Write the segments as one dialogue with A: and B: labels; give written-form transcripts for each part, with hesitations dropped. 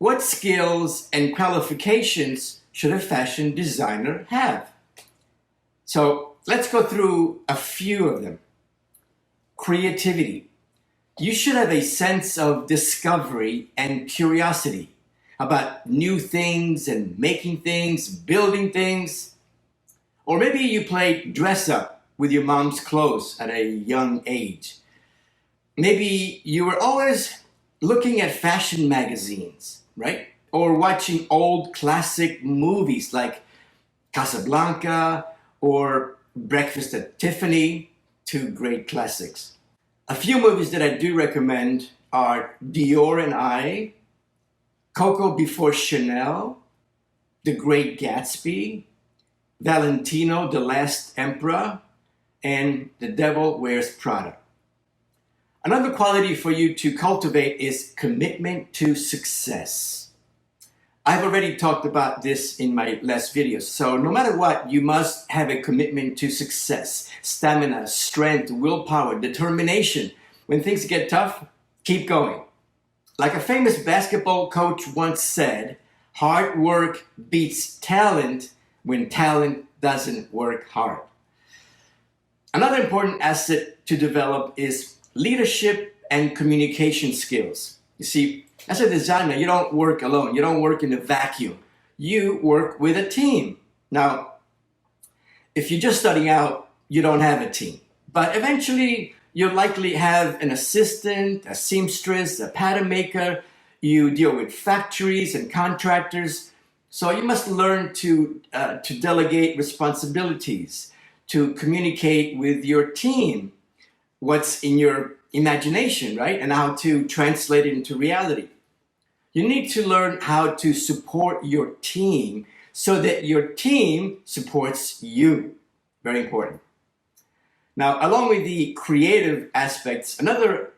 A: What skills and qualifications should a fashion designer have? So let's go through a few of them. Creativity. You should have a sense of discovery and curiosity about new things and making things, building things. Or maybe you play dress up with your mom's clothes at a young age. Maybe you were always looking at fashion magazines, right? Or watching old classic movies like Casablanca or Breakfast at Tiffany, two great classics. A few movies that I do recommend are Dior and I, Coco Before Chanel, The Great Gatsby, Valentino, The Last Emperor, and The Devil Wears Prada. Another quality for you to cultivate is commitment to success. I've already talked about this in my last videos. So no matter what, you must have a commitment to success, stamina, strength, willpower, determination. When things get tough, keep going. Like a famous basketball coach once said, hard work beats talent when talent doesn't work hard. Another important asset to develop is leadership and communication skills. You see, as a designer, you don't work alone. You don't work in a vacuum. You work with a team. Now, if you're just starting out, you don't have a team. But eventually, you'll likely have an assistant, a seamstress, a pattern maker. You deal with factories and contractors. So you must learn to delegate responsibilities, to communicate with your team, what's in your imagination, right? And how to translate it into reality. You need to learn how to support your team so that your team supports you. Very important. Now, along with the creative aspects, another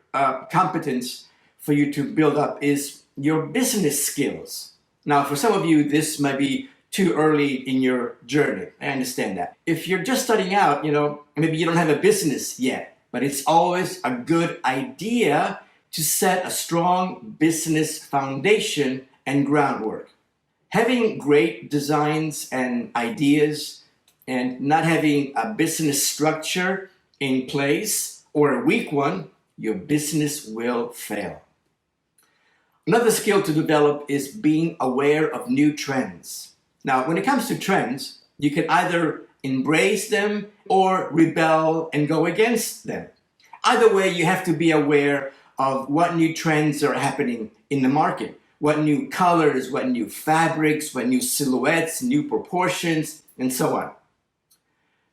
A: competence for you to build up is your business skills. Now, for some of you, this might be too early in your journey. I understand that. If you're just starting out, maybe you don't have a business yet, but it's always a good idea to set a strong business foundation and groundwork. Having great designs and ideas and not having a business structure in place or a weak one, your business will fail. Another skill to develop is being aware of new trends. Now, when it comes to trends, you can either embrace them or rebel and go against them. Either way, you have to be aware of what new trends are happening in the market, what new colors, what new fabrics, what new silhouettes, new proportions, and so on.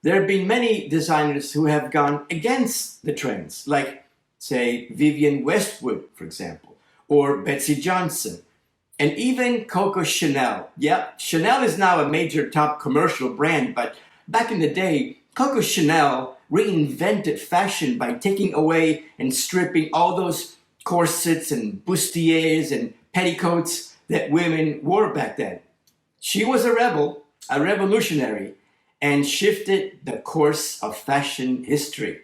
A: There have been many designers who have gone against the trends, like, say, Vivienne Westwood, for example, or Betsy Johnson, and even Coco Chanel. Yeah, Chanel is now a major top commercial brand, but back in the day, Coco Chanel reinvented fashion by taking away and stripping all those corsets and bustiers and petticoats that women wore back then. She was a rebel, a revolutionary, and shifted the course of fashion history.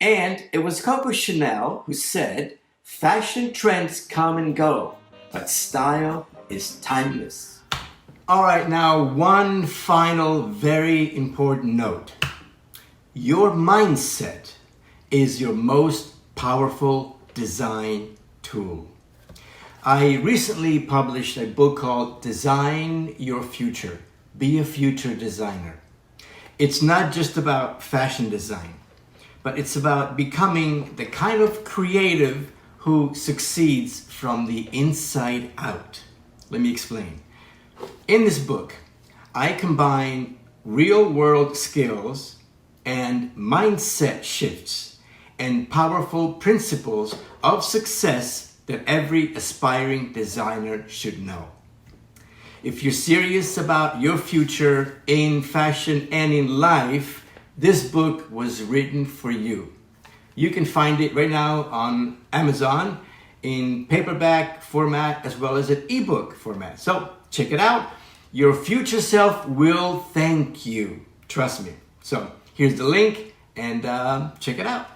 A: And it was Coco Chanel who said, fashion trends come and go, but style is timeless. All right, now one final very important note. Your mindset is your most powerful design tool. I recently published a book called Design Your Future. Be a future designer. It's not just about fashion design, but it's about becoming the kind of creative who succeeds from the inside out. Let me explain. In this book, I combine real-world skills and mindset shifts and powerful principles of success that every aspiring designer should know. If you're serious about your future in fashion and in life, this book was written for you. You can find it right now on Amazon in paperback format as well as an ebook format. So check it out. Your future self will thank you. Trust me. So here's the link and check it out.